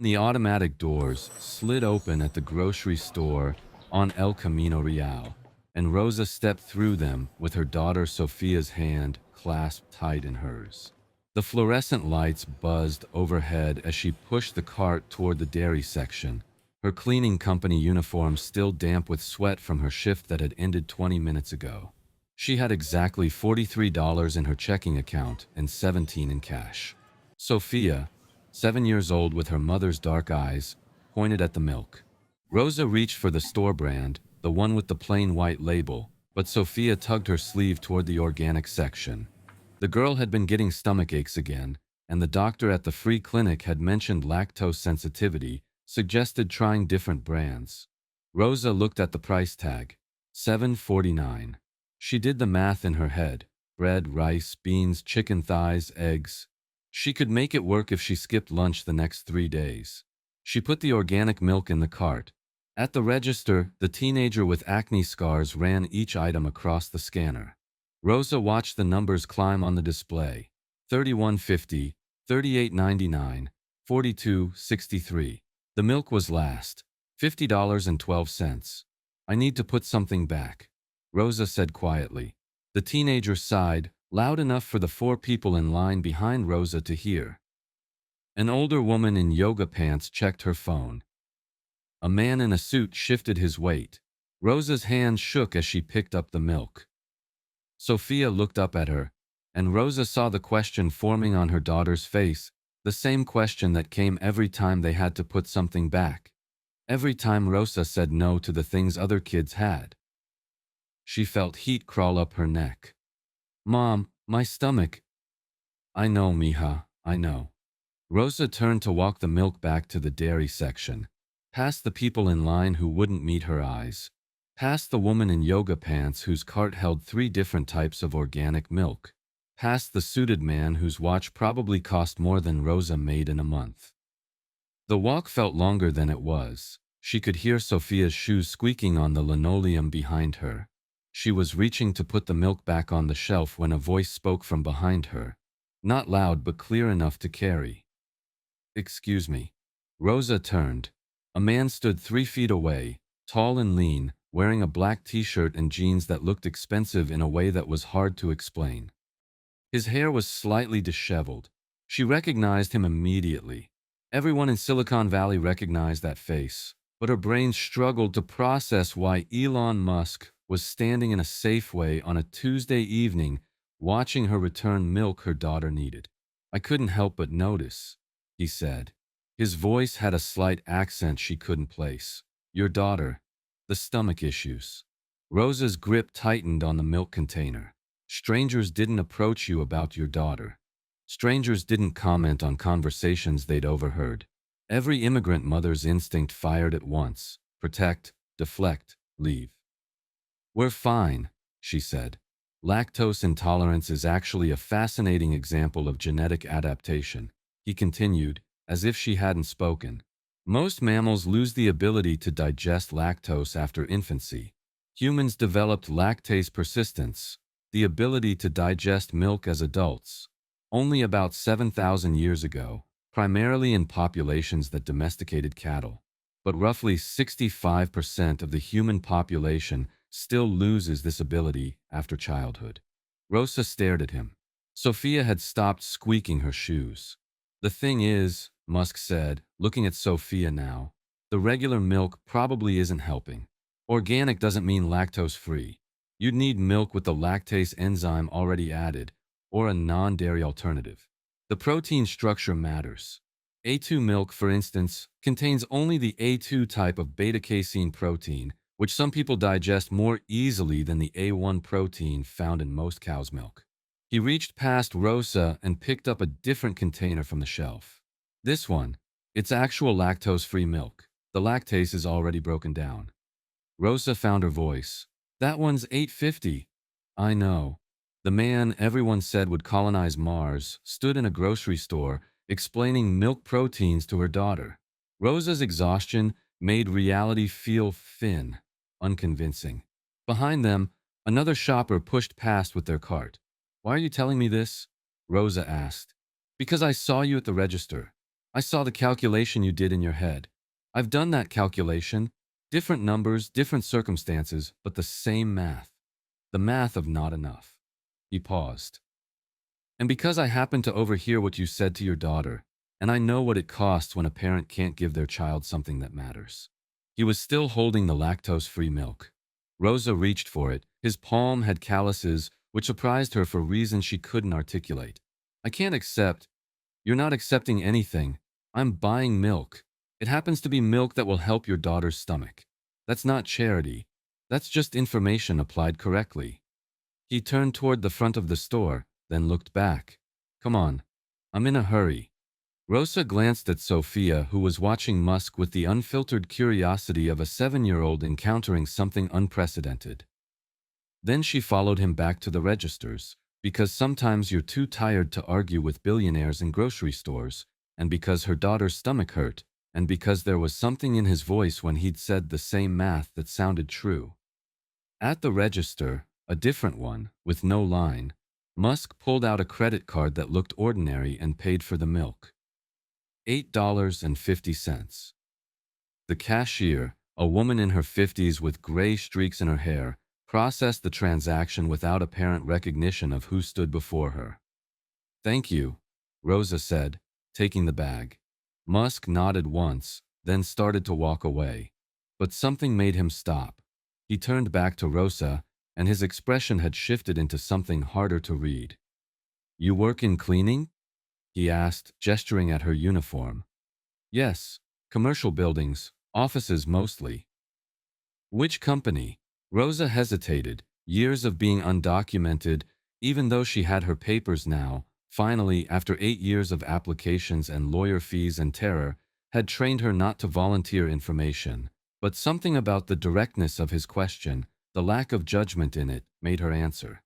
The automatic doors slid open at the grocery store on El Camino Real, and Rosa stepped through them with her daughter Sophia's hand clasped tight in hers. The fluorescent lights buzzed overhead as she pushed the cart toward the dairy section, her cleaning company uniform still damp with sweat from her shift that had ended 20 minutes ago. She had exactly $43 in her checking account and 17 in cash. Sophia, 7 years old with her mother's dark eyes, pointed at the milk. Rosa reached for the store brand, the one with the plain white label, but Sophia tugged her sleeve toward the organic section. The girl had been getting stomach aches again, and the doctor at the free clinic had mentioned lactose sensitivity, suggested trying different brands. Rosa looked at the price tag, $7.49. She did the math in her head. Bread, rice, beans, chicken thighs, eggs. She could make it work if she skipped lunch the next 3 days. She put the organic milk in the cart. At the register, the teenager with acne scars ran each item across the scanner. Rosa watched the numbers climb on the display. 31.50, 38.99, 42.63. The milk was last. $50.12. I need to put something back, Rosa said quietly. The teenager sighed, loud enough for the 4 people in line behind Rosa to hear. An older woman in yoga pants checked her phone. A man in a suit shifted his weight. Rosa's hand shook as she picked up the milk. Sophia looked up at her, and Rosa saw the question forming on her daughter's face, the same question that came every time they had to put something back. Every time Rosa said no to the things other kids had. She felt heat crawl up her neck. Mom, my stomach. I know, mija, I know. Rosa turned to walk the milk back to the dairy section, past the people in line who wouldn't meet her eyes, past the woman in yoga pants whose cart held 3 different types of organic milk, past the suited man whose watch probably cost more than Rosa made in a month. The walk felt longer than it was. She could hear Sophia's shoes squeaking on the linoleum behind her. She was reaching to put the milk back on the shelf when a voice spoke from behind her. Not loud but clear enough to carry. Excuse me. Rosa turned. A man stood 3 feet away, tall and lean, wearing a black t-shirt and jeans that looked expensive in a way that was hard to explain. His hair was slightly disheveled. She recognized him immediately. Everyone in Silicon Valley recognized that face, but her brain struggled to process why Elon Musk was standing in a Safeway on a Tuesday evening watching her return milk her daughter needed. I couldn't help but notice, he said. His voice had a slight accent she couldn't place. Your daughter. The stomach issues. Rosa's grip tightened on the milk container. Strangers didn't approach you about your daughter. Strangers didn't comment on conversations they'd overheard. Every immigrant mother's instinct fired at once. Protect, deflect, leave. We're fine, she said. Lactose intolerance is actually a fascinating example of genetic adaptation, he continued, as if she hadn't spoken. Most mammals lose the ability to digest lactose after infancy. Humans developed lactase persistence, the ability to digest milk as adults, only about 7,000 years ago, primarily in populations that domesticated cattle. But roughly 65% of the human population still loses this ability after childhood. Rosa stared at him. Sophia had stopped squeaking her shoes. The thing is, Musk said, looking at Sophia now, the regular milk probably isn't helping. Organic doesn't mean lactose-free. You'd need milk with the lactase enzyme already added, or a non-dairy alternative. The protein structure matters. A2 milk, for instance, contains only the A2 type of beta-casein protein, which some people digest more easily than the A1 protein found in most cow's milk. He reached past Rosa and picked up a different container from the shelf. This one, it's actual lactose-free milk. The lactase is already broken down. Rosa found her voice. That one's $8.50. I know. The man everyone said would colonize Mars stood in a grocery store explaining milk proteins to her daughter. Rosa's exhaustion made reality feel thin, unconvincing. Behind them, another shopper pushed past with their cart. Why are you telling me this? Rosa asked. Because I saw you at the register. I saw the calculation you did in your head. I've done that calculation. Different numbers, different circumstances, but the same math. The math of not enough. He paused. And because I happened to overhear what you said to your daughter, and I know what it costs when a parent can't give their child something that matters. He was still holding the lactose-free milk. Rosa reached for it. His palm had calluses, which surprised her for reasons she couldn't articulate. I can't accept. You're not accepting anything. I'm buying milk. It happens to be milk that will help your daughter's stomach. That's not charity. That's just information applied correctly. He turned toward the front of the store, then looked back. Come on. I'm in a hurry. Rosa glanced at Sophia, who was watching Musk with the unfiltered curiosity of a 7-year-old encountering something unprecedented. Then she followed him back to the registers, because sometimes you're too tired to argue with billionaires in grocery stores, and because her daughter's stomach hurt, and because there was something in his voice when he'd said the same math that sounded true. At the register, a different one, with no line, Musk pulled out a credit card that looked ordinary and paid for the milk. $8.50. The cashier, a woman in her 50s with gray streaks in her hair, processed the transaction without apparent recognition of who stood before her. Thank you, Rosa said, taking the bag. Musk nodded once, then started to walk away. But something made him stop. He turned back to Rosa, and his expression had shifted into something harder to read. You work in cleaning? He asked, gesturing at her uniform. Yes, commercial buildings, offices mostly. Which company? Rosa hesitated, years of being undocumented, even though she had her papers now, finally, after 8 years of applications and lawyer fees and terror, had trained her not to volunteer information. But something about the directness of his question, the lack of judgment in it, made her answer.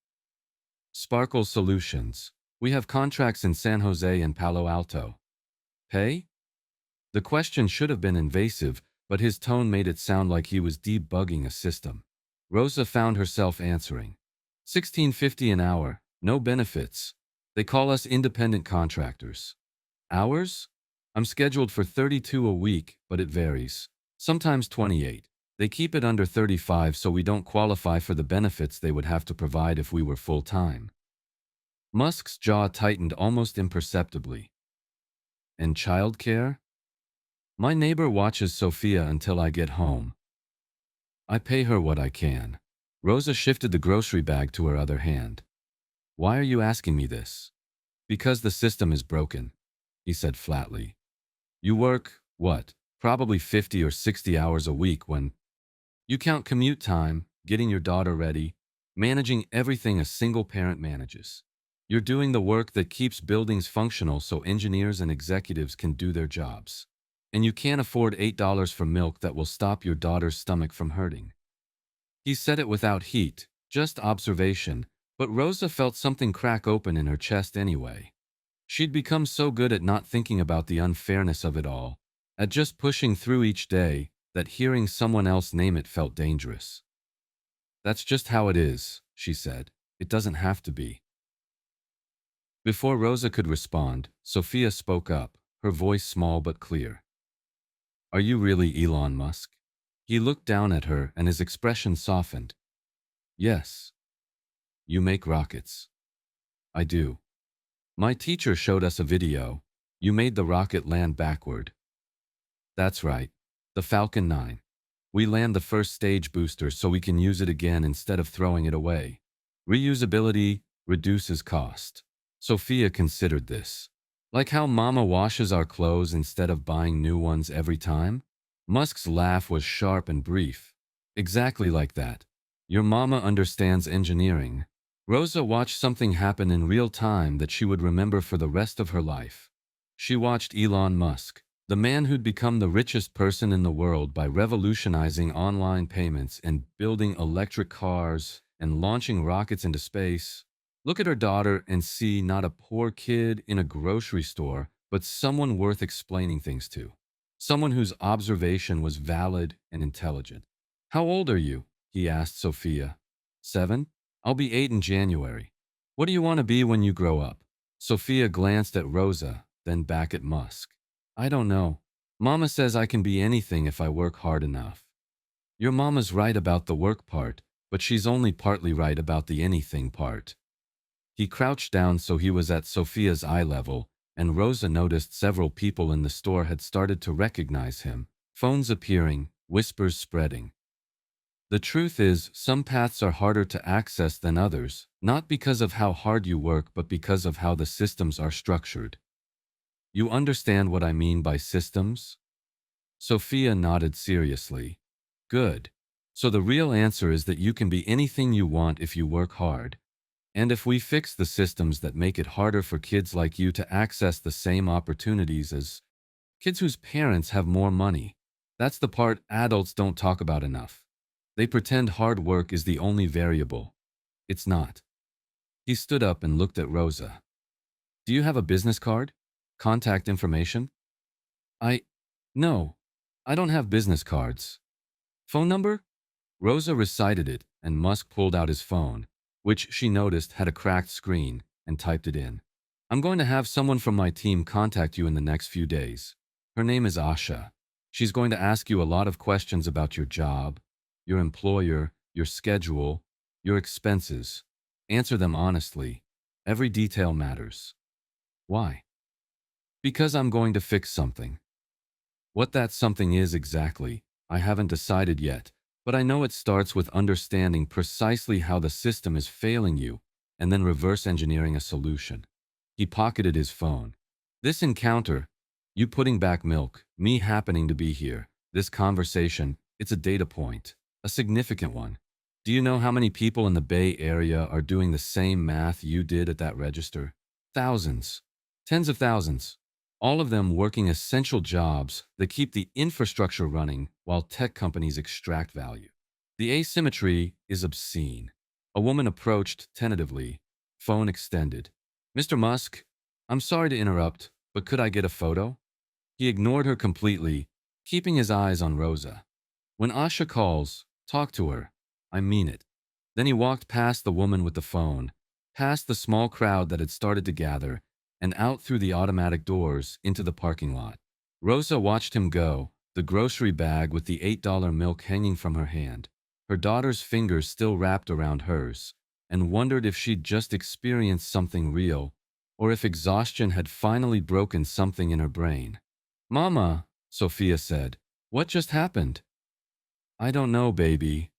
Sparkle Solutions. We have contracts in San Jose and Palo Alto. Pay? The question should have been invasive, but his tone made it sound like he was debugging a system. Rosa found herself answering. $16.50 an hour, no benefits. They call us independent contractors. Hours? I'm scheduled for 32 a week, but it varies. Sometimes 28. They keep it under 35 so we don't qualify for the benefits they would have to provide if we were full-time. Musk's jaw tightened almost imperceptibly. And childcare? My neighbor watches Sophia until I get home. I pay her what I can. Rosa shifted the grocery bag to her other hand. Why are you asking me this? Because the system is broken, he said flatly. You work, what, probably 50 or 60 hours a week when you count commute time, getting your daughter ready, managing everything a single parent manages. You're doing the work that keeps buildings functional so engineers and executives can do their jobs. And you can't afford $8 for milk that will stop your daughter's stomach from hurting. He said it without heat, just observation, but Rosa felt something crack open in her chest anyway. She'd become so good at not thinking about the unfairness of it all, at just pushing through each day, that hearing someone else name it felt dangerous. That's just how it is, she said. It doesn't have to be. Before Rosa could respond, Sophia spoke up, her voice small but clear. Are you really Elon Musk? He looked down at her and his expression softened. Yes. You make rockets. I do. My teacher showed us a video. You made the rocket land backward. That's right. The Falcon 9. We land the first stage booster so we can use it again instead of throwing it away. Reusability reduces cost. Sophia considered this. Like how Mama washes our clothes instead of buying new ones every time? Musk's laugh was sharp and brief. Exactly like that. Your mama understands engineering. Rosa watched something happen in real time that she would remember for the rest of her life. She watched Elon Musk, the man who'd become the richest person in the world by revolutionizing online payments and building electric cars and launching rockets into space. Look at her daughter and see not a poor kid in a grocery store, but someone worth explaining things to. Someone whose observation was valid and intelligent. How old are you? He asked Sophia. 7? I'll be 8 in January. What do you want to be when you grow up? Sophia glanced at Rosa, then back at Musk. I don't know. Mama says I can be anything if I work hard enough. Your mama's right about the work part, but she's only partly right about the anything part. He crouched down so he was at Sophia's eye level, and Rosa noticed several people in the store had started to recognize him, phones appearing, whispers spreading. The truth is, some paths are harder to access than others, not because of how hard you work, but because of how the systems are structured. You understand what I mean by systems? Sophia nodded seriously. Good. So the real answer is that you can be anything you want if you work hard. And if we fix the systems that make it harder for kids like you to access the same opportunities as kids whose parents have more money, that's the part adults don't talk about enough. They pretend hard work is the only variable. It's not. He stood up and looked at Rosa. Do you have a business card? Contact information? I. No. I don't have business cards. Phone number? Rosa recited it, and Musk pulled out his phone, which she noticed had a cracked screen, and typed it in. I'm going to have someone from my team contact you in the next few days. Her name is Asha. She's going to ask you a lot of questions about your job, your employer, your schedule, your expenses. Answer them honestly. Every detail matters. Why? Because I'm going to fix something. What that something is exactly, I haven't decided yet, but I know it starts with understanding precisely how the system is failing you, and then reverse engineering a solution. He pocketed his phone. This encounter, you putting back milk, me happening to be here, this conversation, it's a data point, a significant one. Do you know how many people in the Bay Area are doing the same math you did at that register? Thousands. Tens of thousands. All of them working essential jobs that keep the infrastructure running while tech companies extract value. The asymmetry is obscene. A woman approached tentatively, phone extended. Mr. Musk, I'm sorry to interrupt, but could I get a photo? He ignored her completely, keeping his eyes on Rosa. When Asha calls, talk to her. I mean it. Then he walked past the woman with the phone, past the small crowd that had started to gather, and out through the automatic doors into the parking lot. Rosa watched him go, the grocery bag with the $8 milk hanging from her hand, her daughter's fingers still wrapped around hers, and wondered if she'd just experienced something real, or if exhaustion had finally broken something in her brain. Mama, Sophia said, what just happened? I don't know, baby.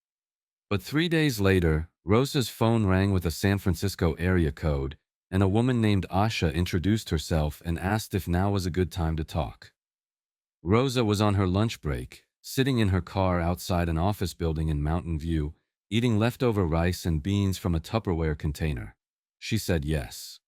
But 3 days later, Rosa's phone rang with a San Francisco area code, and a woman named Asha introduced herself and asked if now was a good time to talk. Rosa was on her lunch break, sitting in her car outside an office building in Mountain View, eating leftover rice and beans from a Tupperware container. She said yes.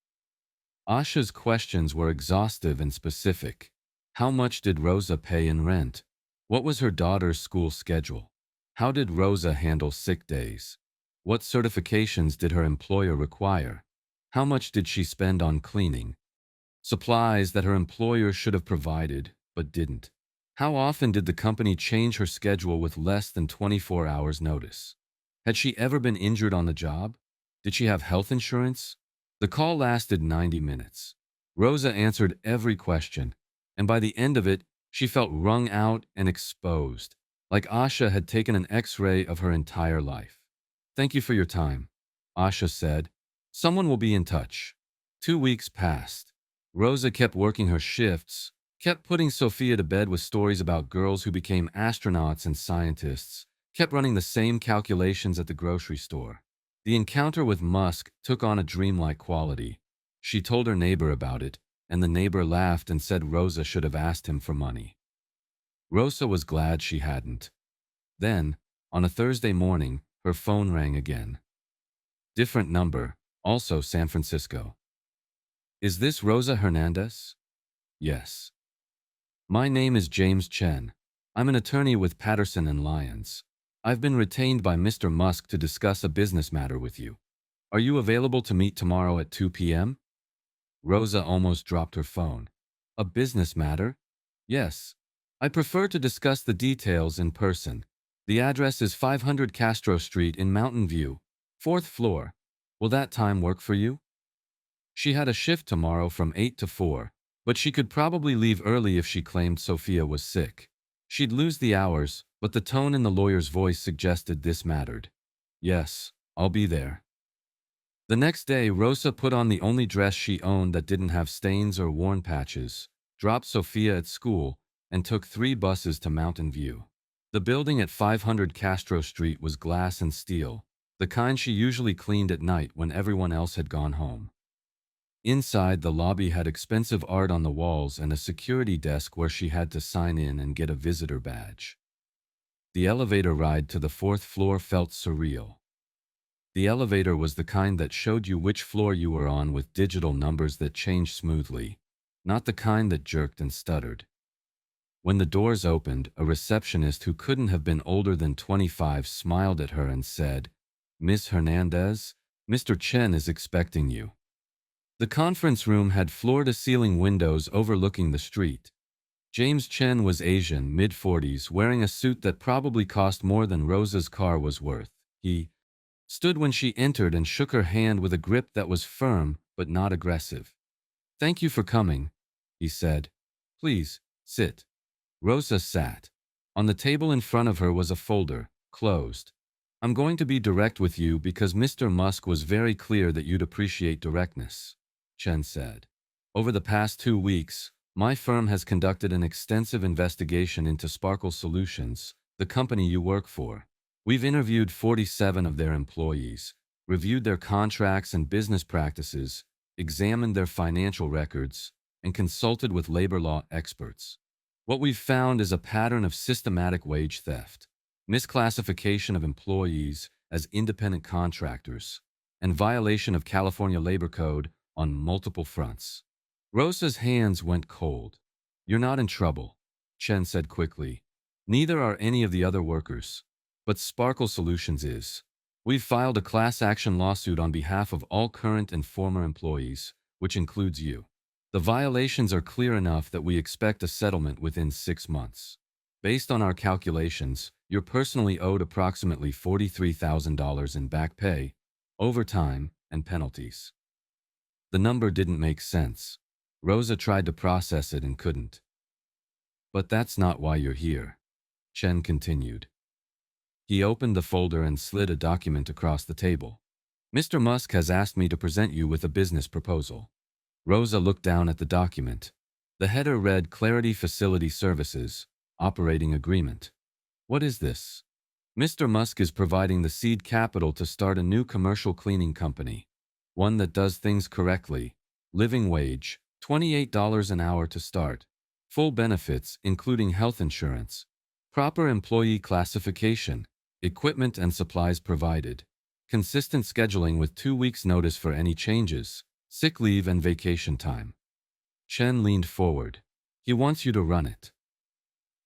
Asha's questions were exhaustive and specific. How much did Rosa pay in rent? What was her daughter's school schedule? How did Rosa handle sick days? What certifications did her employer require? How much did she spend on cleaning? Supplies that her employer should have provided, but didn't. How often did the company change her schedule with less than 24 hours notice? Had she ever been injured on the job? Did she have health insurance? The call lasted 90 minutes. Rosa answered every question, and by the end of it, she felt wrung out and exposed, like Asha had taken an X-ray of her entire life. Thank you for your time, Asha said. Someone will be in touch. 2 weeks passed. Rosa kept working her shifts, kept putting Sophia to bed with stories about girls who became astronauts and scientists, kept running the same calculations at the grocery store. The encounter with Musk took on a dreamlike quality. She told her neighbor about it, and the neighbor laughed and said Rosa should have asked him for money. Rosa was glad she hadn't. Then, on a Thursday morning, her phone rang again. Different number, also San Francisco. Is this Rosa Hernandez? Yes. My name is James Chen. I'm an attorney with Patterson and Lyons. I've been retained by Mr. Musk to discuss a business matter with you. Are you available to meet tomorrow at 2 p.m.? Rosa almost dropped her phone. A business matter? Yes. I prefer to discuss the details in person. The address is 500 Castro Street in Mountain View, 4th floor. Will that time work for you? She had a shift tomorrow from 8 to 4, But she could probably leave early if she claimed Sophia was sick. She'd lose the hours, but the tone in the lawyer's voice suggested this mattered. Yes, I'll be there. The next day, Rosa put on the only dress she owned that didn't have stains or worn patches, dropped Sophia at school, and took 3 buses to Mountain View. The building at 500 Castro Street was glass and steel, the kind she usually cleaned at night when everyone else had gone home. Inside, the lobby had expensive art on the walls and a security desk where she had to sign in and get a visitor badge. The elevator ride to the 4th floor felt surreal. The elevator was the kind that showed you which floor you were on with digital numbers that changed smoothly, not the kind that jerked and stuttered. When the doors opened, a receptionist who couldn't have been older than 25 smiled at her and said, "Miss Hernandez, Mr. Chen is expecting you." The conference room had floor-to-ceiling windows overlooking the street. James Chen was Asian, mid-40s, wearing a suit that probably cost more than Rosa's car was worth. He stood when she entered and shook her hand with a grip that was firm but not aggressive. "Thank you for coming," he said. "Please, sit." Rosa sat. On the table in front of her was a folder, closed. "I'm going to be direct with you because Mr. Musk was very clear that you'd appreciate directness," Chen said. "Over the past 2 weeks, my firm has conducted an extensive investigation into Sparkle Solutions, the company you work for. We've interviewed 47 of their employees, reviewed their contracts and business practices, examined their financial records, and consulted with labor law experts. What we've found is a pattern of systematic wage theft, misclassification of employees as independent contractors, and violation of California Labor Code on multiple fronts." Rosa's hands went cold. "You're not in trouble," Chen said quickly. "Neither are any of the other workers. But Sparkle Solutions is. We've filed a class action lawsuit on behalf of all current and former employees, which includes you. The violations are clear enough that we expect a settlement within 6 months. Based on our calculations, you're personally owed approximately $43,000 in back pay, overtime, and penalties." The number didn't make sense. Rosa tried to process it and couldn't. "But that's not why you're here," Chen continued. He opened the folder and slid a document across the table. "Mr. Musk has asked me to present you with a business proposal." Rosa looked down at the document. The header read Clarity Facility Services, Operating Agreement. "What is this?" "Mr. Musk is providing the seed capital to start a new commercial cleaning company. One that does things correctly. Living wage, $28 an hour to start. Full benefits, including health insurance. Proper employee classification. Equipment and supplies provided. Consistent scheduling with 2 weeks' notice for any changes. Sick leave and vacation time." Chen leaned forward. "He wants you to run it."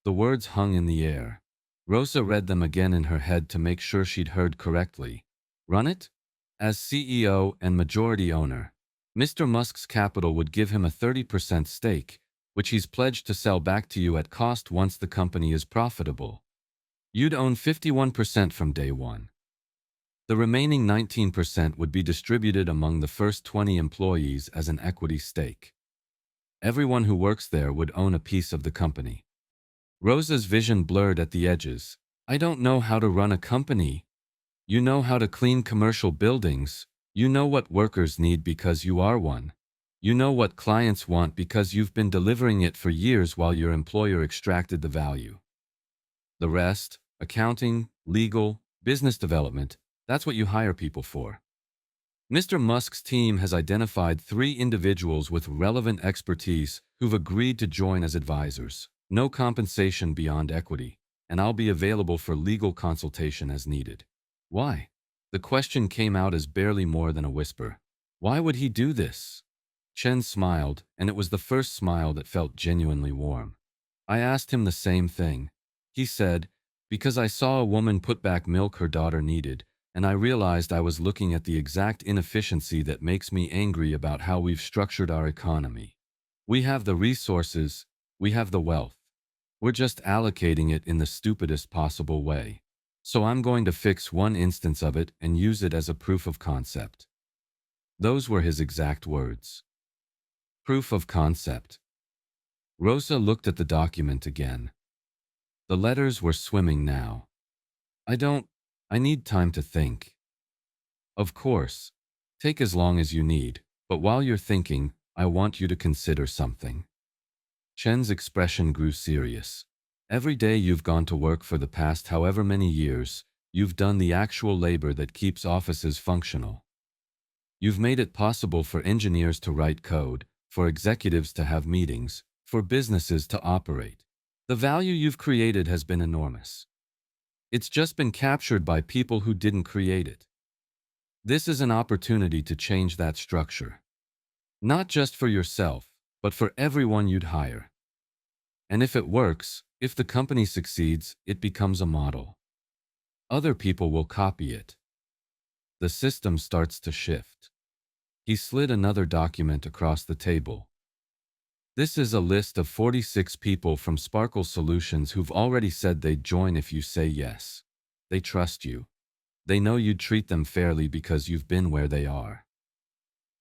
The words hung in the air. Rosa read them again in her head to make sure she'd heard correctly. "Run it?" As CEO and majority owner, Mr. Musk's capital would give him a 30% stake, which he's pledged to sell back to you at cost once the company is profitable. You'd own 51% from day one. The remaining 19% would be distributed among the first 20 employees as an equity stake. Everyone who works there would own a piece of the company. Rosa's vision blurred at the edges. "I don't know how to run a company." "You know how to clean commercial buildings. You know what workers need because you are one. You know what clients want because you've been delivering it for years while your employer extracted the value. The rest, accounting, legal, business development, that's what you hire people for." Mr. Musk's team has identified 3 individuals with relevant expertise who've agreed to join as advisors. No compensation beyond equity, and I'll be available for legal consultation as needed. "Why?" The question came out as barely more than a whisper. "Why would he do this?" Chen smiled, and it was the first smile that felt genuinely warm. "I asked him the same thing," he said, "because I saw a woman put back milk her daughter needed, and I realized I was looking at the exact inefficiency that makes me angry about how we've structured our economy. We have the resources, we have the wealth. We're just allocating it in the stupidest possible way. So I'm going to fix one instance of it and use it as a proof of concept." Those were his exact words. Proof of concept. Rosa looked at the document again. The letters were swimming now. I need time to think. Of course. Take as long as you need, but while you're thinking, I want you to consider something. Chen's expression grew serious. Every day you've gone to work for the past however many years, you've done the actual labor that keeps offices functional. You've made it possible for engineers to write code, for executives to have meetings, for businesses to operate. The value you've created has been enormous. It's just been captured by people who didn't create it. This is an opportunity to change that structure. Not just for yourself, but for everyone you'd hire. And if it works, if the company succeeds, it becomes a model. Other people will copy it. The system starts to shift. He slid another document across the table. This is a list of 46 people from Sparkle Solutions who've already said they'd join if you say yes. They trust you. They know you'd treat them fairly because you've been where they are.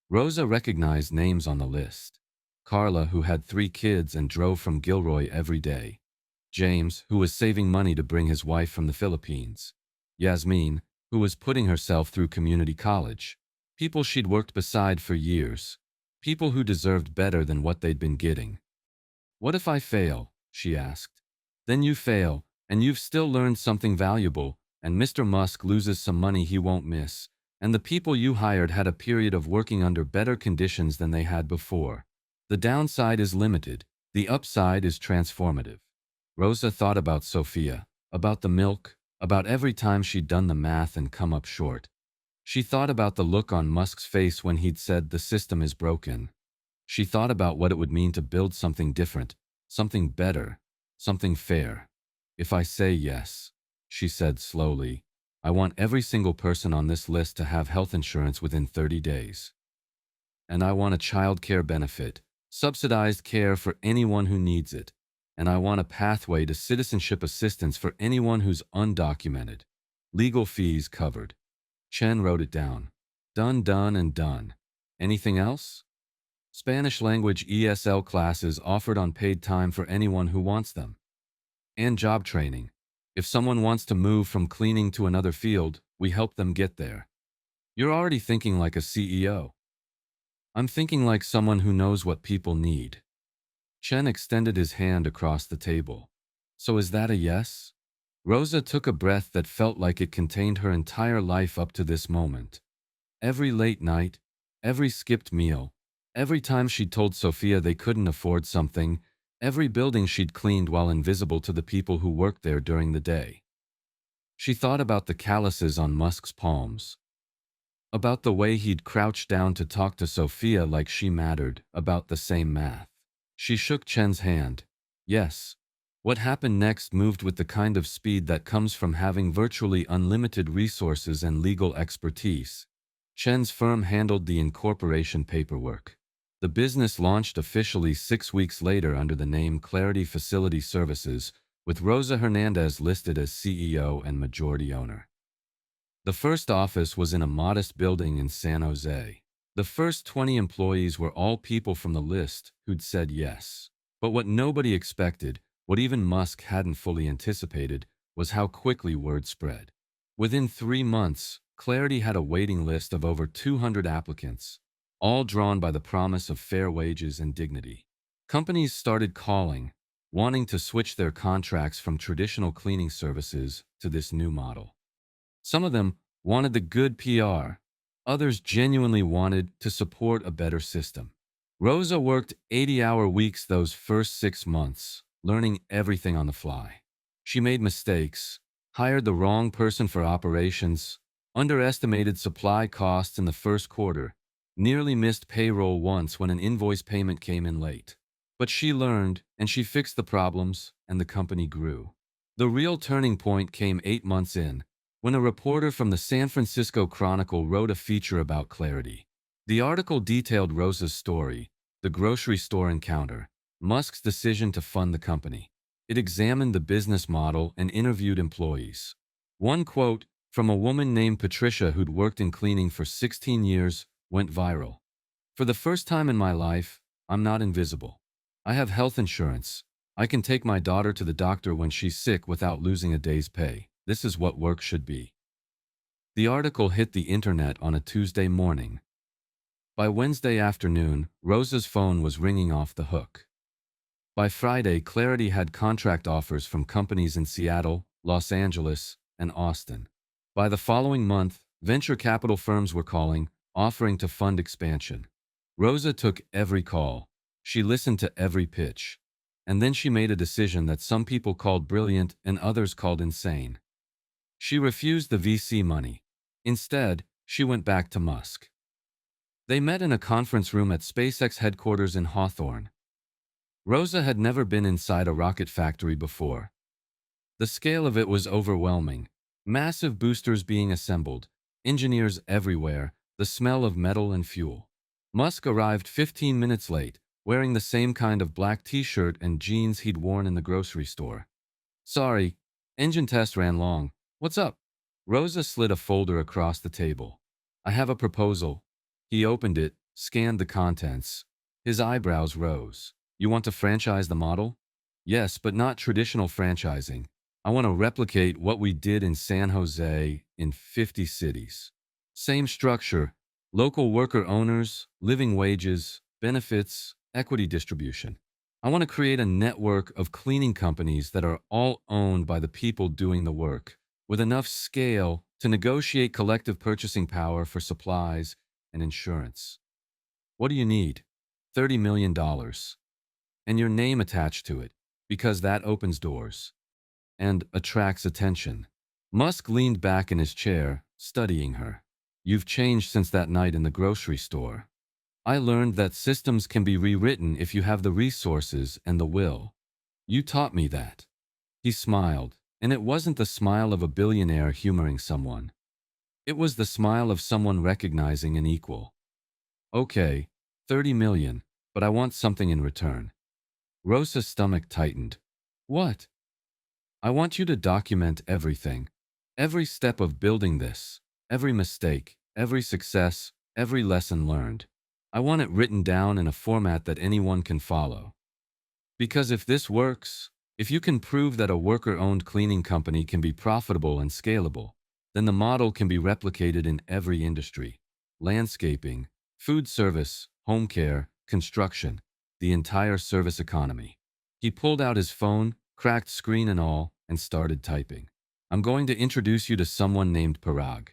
Rosa recognized names on the list. Carla, who had 3 kids and drove from Gilroy every day. James, who was saving money to bring his wife from the Philippines. Yasmin, who was putting herself through community college. People she'd worked beside for years. People who deserved better than what they'd been getting. What if I fail? She asked. Then you fail, and you've still learned something valuable, and Mr. Musk loses some money he won't miss, and the people you hired had a period of working under better conditions than they had before. The downside is limited. The upside is transformative. Rosa thought about Sophia, about the milk, about every time she'd done the math and come up short. She thought about the look on Musk's face when he'd said the system is broken. She thought about what it would mean to build something different, something better, something fair. If I say yes, she said slowly, I want every single person on this list to have health insurance within 30 days. And I want a child care benefit, subsidized care for anyone who needs it. And I want a pathway to citizenship assistance for anyone who's undocumented. Legal fees covered. Chen wrote it down. Done, done, and done. Anything else? Spanish language ESL classes offered on paid time for anyone who wants them. And job training. If someone wants to move from cleaning to another field, we help them get there. You're already thinking like a CEO. I'm thinking like someone who knows what people need. Chen extended his hand across the table. So is that a yes? Rosa took a breath that felt like it contained her entire life up to this moment. Every late night, every skipped meal, every time she'd told Sophia they couldn't afford something, every building she'd cleaned while invisible to the people who worked there during the day. She thought about the calluses on Musk's palms. About the way he'd crouch down to talk to Sophia like she mattered, about the same math. She shook Chen's hand. Yes. What happened next moved with the kind of speed that comes from having virtually unlimited resources and legal expertise. Chen's firm handled the incorporation paperwork. The business launched officially 6 weeks later under the name Clarity Facility Services, with Rosa Hernandez listed as CEO and majority owner. The first office was in a modest building in San Jose. The first 20 employees were all people from the list who'd said yes. But what nobody expected, what even Musk hadn't fully anticipated, was how quickly word spread. Within 3 months, Clarity had a waiting list of over 200 applicants, all drawn by the promise of fair wages and dignity. Companies started calling, wanting to switch their contracts from traditional cleaning services to this new model. Some of them wanted the good PR. Others genuinely wanted to support a better system. Rosa worked 80-hour weeks those first 6 months, learning everything on the fly. She made mistakes, hired the wrong person for operations, underestimated supply costs in the first quarter, nearly missed payroll once when an invoice payment came in late. But she learned, and she fixed the problems, and the company grew. The real turning point came 8 months in, when a reporter from the San Francisco Chronicle wrote a feature about Clarity. The article detailed Rosa's story, the grocery store encounter, Musk's decision to fund the company. It examined the business model and interviewed employees. One quote from a woman named Patricia who'd worked in cleaning for 16 years went viral. For the first time in my life, I'm not invisible. I have health insurance. I can take my daughter to the doctor when she's sick without losing a day's pay. This is what work should be. The article hit the internet on a Tuesday morning. By Wednesday afternoon, Rosa's phone was ringing off the hook. By Friday, Clarity had contract offers from companies in Seattle, Los Angeles, and Austin. By the following month, venture capital firms were calling, offering to fund expansion. Rosa took every call. She listened to every pitch. And then she made a decision that some people called brilliant and others called insane. She refused the VC money. Instead, she went back to Musk. They met in a conference room at SpaceX headquarters in Hawthorne. Rosa had never been inside a rocket factory before. The scale of it was overwhelming. Massive boosters being assembled, engineers everywhere, the smell of metal and fuel. Musk arrived 15 minutes late, wearing the same kind of black t-shirt and jeans he'd worn in the grocery store. Sorry, engine test ran long. What's up? Rosa slid a folder across the table. I have a proposal. He opened it, scanned the contents. His eyebrows rose. You want to franchise the model? Yes, but not traditional franchising. I want to replicate what we did in San Jose in 50 cities. Same structure, local worker owners, living wages, benefits, equity distribution. I want to create a network of cleaning companies that are all owned by the people doing the work, with enough scale to negotiate collective purchasing power for supplies and insurance. What do you need? $30 million. And your name attached to it, because that opens doors and attracts attention. Musk leaned back in his chair, studying her. You've changed since that night in the grocery store. I learned that systems can be rewritten if you have the resources and the will. You taught me that. He smiled, and it wasn't the smile of a billionaire humoring someone. It was the smile of someone recognizing an equal. Okay, 30 million, but I want something in return. Rosa's stomach tightened. What? I want you to document everything. Every step of building this. Every mistake, every success, every lesson learned. I want it written down in a format that anyone can follow. Because if this works, if you can prove that a worker-owned cleaning company can be profitable and scalable, then the model can be replicated in every industry. Landscaping, food service, home care, construction, the entire service economy. He pulled out his phone, cracked screen and all, and started typing. I'm going to introduce you to someone named Parag.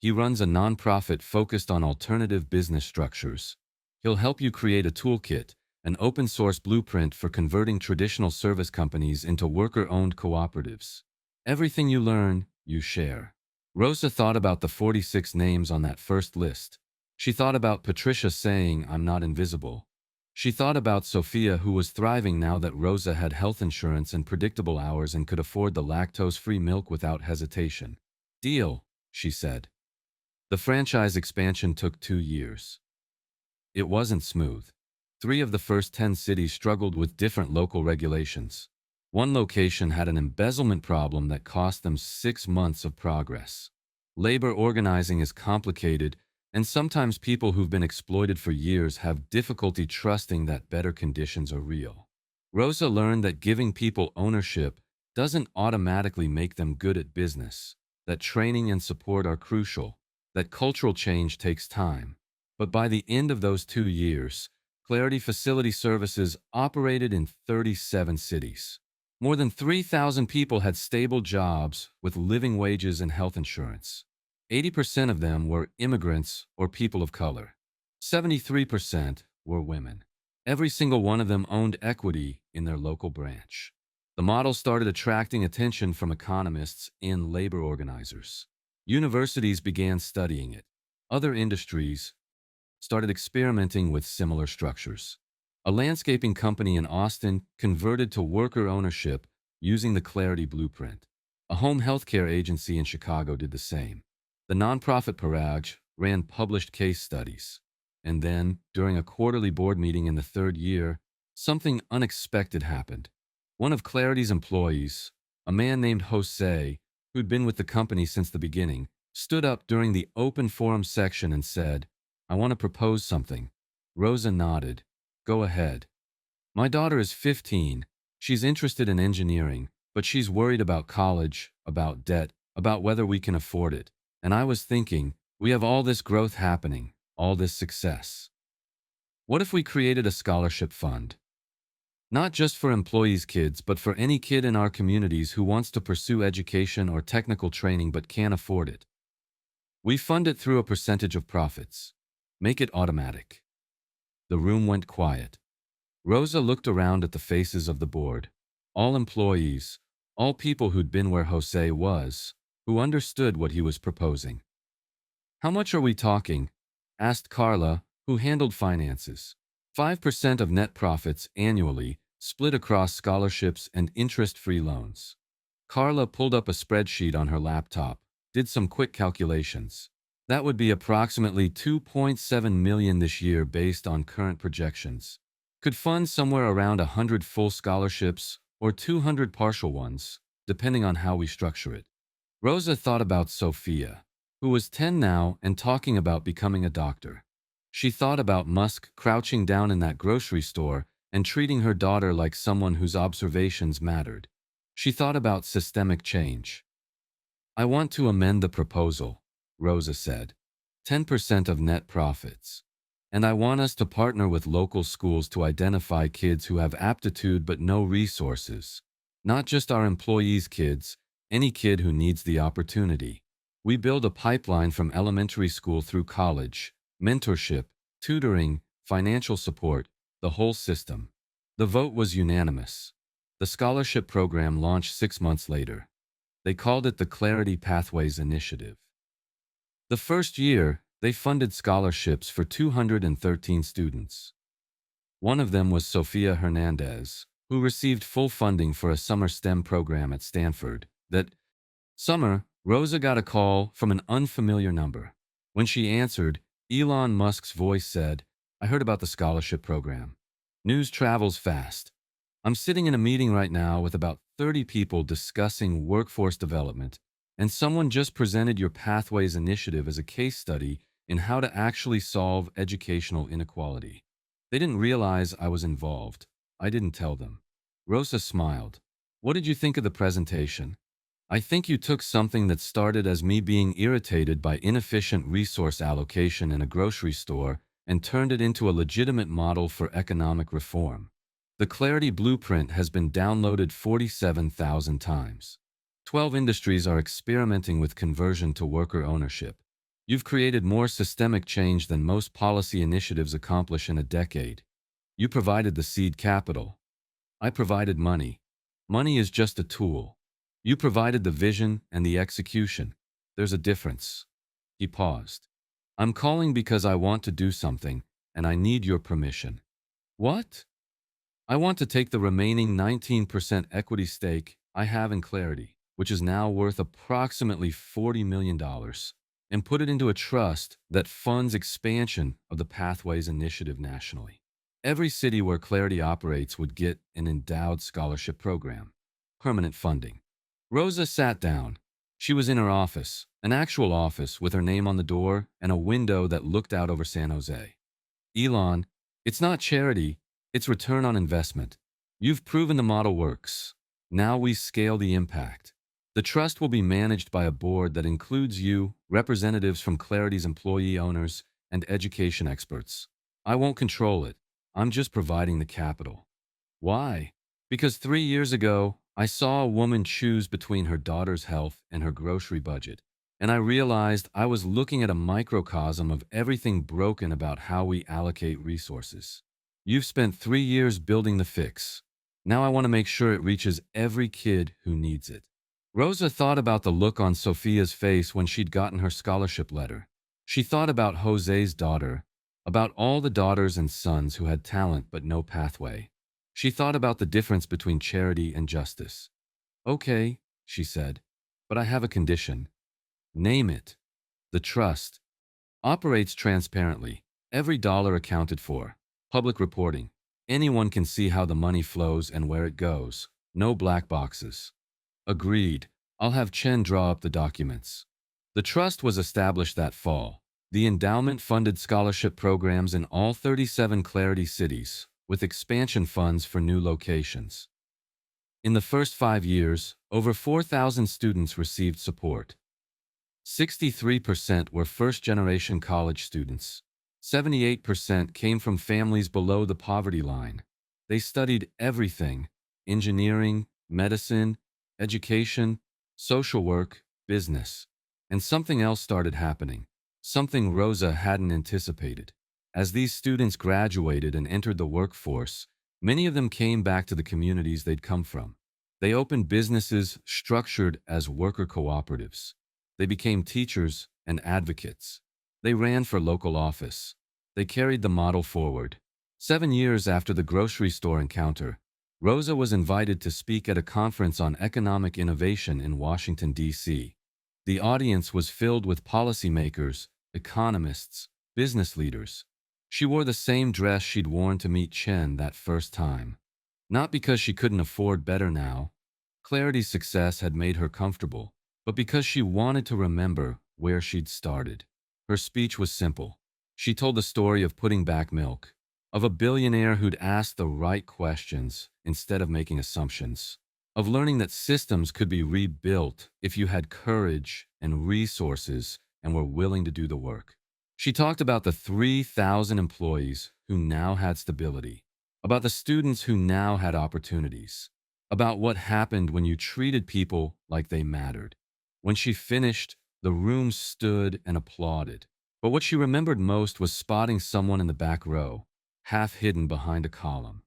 He runs a nonprofit focused on alternative business structures. He'll help you create a toolkit, an open-source blueprint for converting traditional service companies into worker-owned cooperatives. Everything you learn, you share. Rosa thought about the 46 names on that first list. She thought about Patricia saying, I'm not invisible. She thought about Sophia, who was thriving now that Rosa had health insurance and predictable hours and could afford the lactose-free milk without hesitation. Deal, she said. The franchise expansion took 2 years. It wasn't smooth. 3 of the first 10 cities struggled with different local regulations. One location had an embezzlement problem that cost them 6 months of progress. Labor organizing is complicated, and sometimes people who've been exploited for years have difficulty trusting that better conditions are real. Rosa learned that giving people ownership doesn't automatically make them good at business, that training and support are crucial, that cultural change takes time. But by the end of those 2 years, Clarity Facility Services operated in 37 cities. More than 3,000 people had stable jobs with living wages and health insurance. 80% of them were immigrants or people of color. 73% were women. Every single one of them owned equity in their local branch. The model started attracting attention from economists and labor organizers. Universities began studying it. Other industries started experimenting with similar structures. A landscaping company in Austin converted to worker ownership using the Clarity Blueprint. A home healthcare agency in Chicago did the same. The nonprofit Parag ran published case studies. And then, during a quarterly board meeting in the 3rd year, something unexpected happened. One of Clarity's employees, a man named Jose, who'd been with the company since the beginning, stood up during the open forum section and said, I want to propose something. Rosa nodded. Go ahead. My daughter is 15. She's interested in engineering, but she's worried about college, about debt, about whether we can afford it. And I was thinking, we have all this growth happening, all this success. What if we created a scholarship fund? Not just for employees' kids, but for any kid in our communities who wants to pursue education or technical training but can't afford it. We fund it through a percentage of profits. Make it automatic. The room went quiet. Rosa looked around at the faces of the board. All employees, all people who'd been where Jose was, who understood what he was proposing. How much are we talking? Asked Carla, who handled finances. 5% of net profits annually, split across scholarships and interest-free loans. Carla pulled up a spreadsheet on her laptop, did some quick calculations. That would be approximately $2.7 million this year based on current projections. Could fund somewhere around 100 full scholarships or 200 partial ones, depending on how we structure it. Rosa thought about Sophia, who was 10 now and talking about becoming a doctor. She thought about Musk crouching down in that grocery store and treating her daughter like someone whose observations mattered. She thought about systemic change. I want to amend the proposal, Rosa said. 10% of net profits. And I want us to partner with local schools to identify kids who have aptitude but no resources. Not just our employees' kids, any kid who needs the opportunity. We build a pipeline from elementary school through college, mentorship, tutoring, financial support, the whole system. The vote was unanimous. The scholarship program launched 6 months later. They called it the Clarity Pathways Initiative. The first year, they funded scholarships for 213 students. One of them was Sofia Hernandez, who received full funding for a summer STEM program at Stanford. That summer, Rosa got a call from an unfamiliar number. When she answered, Elon Musk's voice said, "I heard about the scholarship program. News travels fast. I'm sitting in a meeting right now with about 30 people discussing workforce development, and someone just presented your Pathways initiative as a case study in how to actually solve educational inequality. They didn't realize I was involved. I didn't tell them." Rosa smiled. "What did you think of the presentation?" "I think you took something that started as me being irritated by inefficient resource allocation in a grocery store and turned it into a legitimate model for economic reform. The Clarity Blueprint has been downloaded 47,000 times. 12 industries are experimenting with conversion to worker ownership. You've created more systemic change than most policy initiatives accomplish in a decade. You provided the seed capital. I provided money. Money is just a tool. You provided the vision and the execution. There's a difference." He paused. "I'm calling because I want to do something, and I need your permission." "What?" "I want to take the remaining 19% equity stake I have in Clarity, which is now worth approximately $40 million, and put it into a trust that funds expansion of the Pathways Initiative nationally. Every city where Clarity operates would get an endowed scholarship program. Permanent funding." Rosa sat down. She was in her office, an actual office with her name on the door and a window that looked out over San Jose. "Elon, it's not charity, it's return on investment. You've proven the model works. Now we scale the impact. The trust will be managed by a board that includes you, representatives from Clarity's employee owners, and education experts. I won't control it. I'm just providing the capital." "Why?" "Because 3 years ago, I saw a woman choose between her daughter's health and her grocery budget, and I realized I was looking at a microcosm of everything broken about how we allocate resources. You've spent 3 years building the fix. Now I want to make sure it reaches every kid who needs it." Rosa thought about the look on Sophia's face when she'd gotten her scholarship letter. She thought about Jose's daughter, about all the daughters and sons who had talent but no pathway. She thought about the difference between charity and justice. "Okay," she said, "but I have a condition." "Name it." "The trust operates transparently. Every dollar accounted for. Public reporting. Anyone can see how the money flows and where it goes. No black boxes." "Agreed. I'll have Chen draw up the documents." The trust was established that fall. The endowment funded scholarship programs in all 37 Clarity cities, with expansion funds for new locations. In the first 5 years, over 4,000 students received support. 63% were first-generation college students. 78% came from families below the poverty line. They studied everything: engineering, medicine, education, social work, business. And something else started happening, something Rosa hadn't anticipated. As these students graduated and entered the workforce, many of them came back to the communities they'd come from. They opened businesses structured as worker cooperatives. They became teachers and advocates. They ran for local office. They carried the model forward. 7 years after the grocery store encounter, Rosa was invited to speak at a conference on economic innovation in Washington, D.C. The audience was filled with policymakers, economists, business leaders. She wore the same dress she'd worn to meet Chen that first time. Not because she couldn't afford better now. Clarity's success had made her comfortable, but because she wanted to remember where she'd started. Her speech was simple. She told the story of putting back milk, of a billionaire who'd asked the right questions instead of making assumptions, of learning that systems could be rebuilt if you had courage and resources and were willing to do the work. She talked about the 3,000 employees who now had stability, about the students who now had opportunities, about what happened when you treated people like they mattered. When she finished, the room stood and applauded. But what she remembered most was spotting someone in the back row, half hidden behind a column.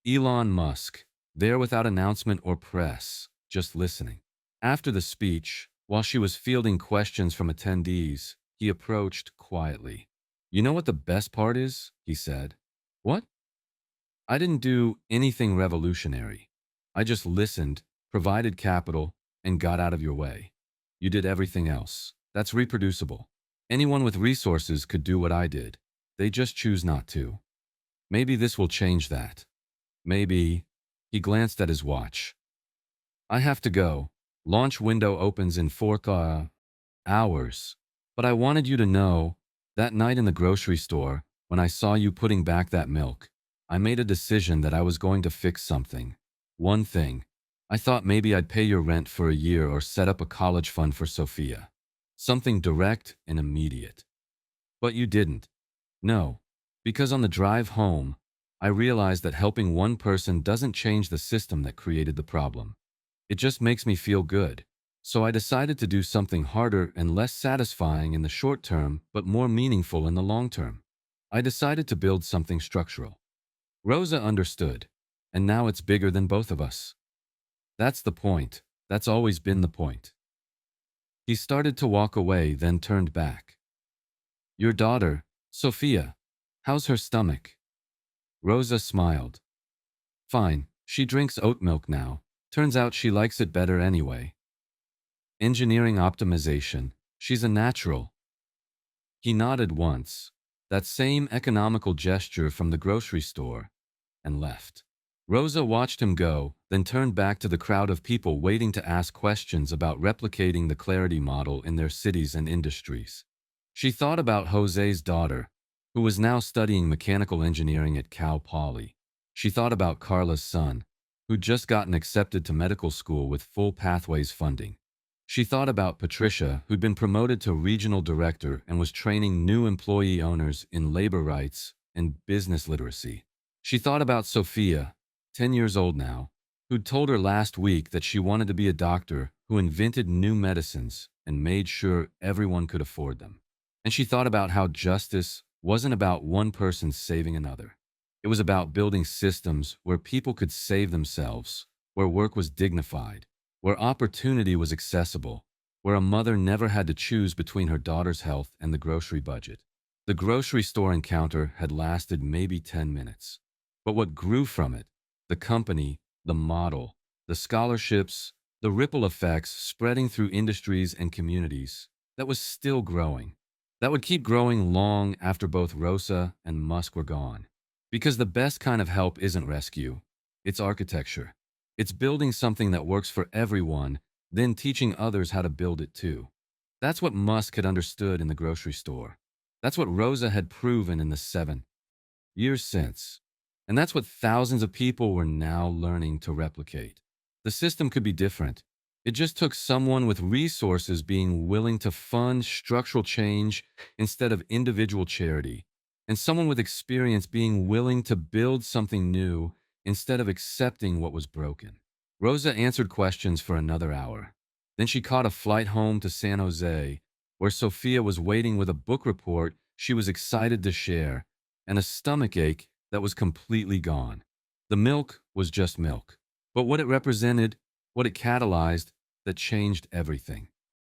Elon Musk, there without announcement or press, just listening. After the speech, while she was fielding questions from attendees, he approached quietly. "You know what the best part is?" he said. "What?" "I didn't do anything revolutionary. I just listened, provided capital, and got out of your way. You did everything else. That's reproducible. Anyone with resources could do what I did. They just choose not to. Maybe this will change that. Maybe." He glanced at his watch. "I have to go. Launch window opens in 4 hours. But I wanted you to know, that night in the grocery store, when I saw you putting back that milk, I made a decision that I was going to fix something. One thing. I thought maybe I'd pay your rent for a year or set up a college fund for Sophia. Something direct and immediate. But you didn't. No, because on the drive home, I realized that helping one person doesn't change the system that created the problem. It just makes me feel good. So I decided to do something harder and less satisfying in the short term, but more meaningful in the long term. I decided to build something structural." Rosa understood, and now it's bigger than both of us. That's the point. That's always been the point. He started to walk away, then turned back. "Your daughter, Sophia, how's her stomach?" Rosa smiled. "Fine, she drinks oat milk now. Turns out she likes it better anyway. Engineering optimization, she's a natural." He nodded once, that same economical gesture from the grocery store, and left. Rosa watched him go, then turned back to the crowd of people waiting to ask questions about replicating the Clarity model in their cities and industries. She thought about Jose's daughter, who was now studying mechanical engineering at Cal Poly. She thought about Carla's son, who'd just gotten accepted to medical school with full pathways funding. She thought about Patricia, who'd been promoted to regional director and was training new employee owners in labor rights and business literacy. She thought about Sophia, 10 years old now, who'd told her last week that she wanted to be a doctor who invented new medicines and made sure everyone could afford them. And she thought about how justice wasn't about one person saving another. It was about building systems where people could save themselves, where work was dignified, where opportunity was accessible, where a mother never had to choose between her daughter's health and the grocery budget. The grocery store encounter had lasted maybe 10 minutes. But what grew from it, the company, the model, the scholarships, the ripple effects spreading through industries and communities, that was still growing. That would keep growing long after both Rosa and Musk were gone. Because the best kind of help isn't rescue, it's architecture. It's building something that works for everyone, then teaching others how to build it too. That's what Musk had understood in the grocery store. That's what Rosa had proven in the 7 years since. And that's what thousands of people were now learning to replicate. The system could be different. It just took someone with resources being willing to fund structural change instead of individual charity, and someone with experience being willing to build something new instead of accepting what was broken. Rosa answered questions for another hour. Then she caught a flight home to San Jose, where Sophia was waiting with a book report she was excited to share, and a stomachache that was completely gone. The milk was just milk, but what it represented, what it catalyzed, that changed everything.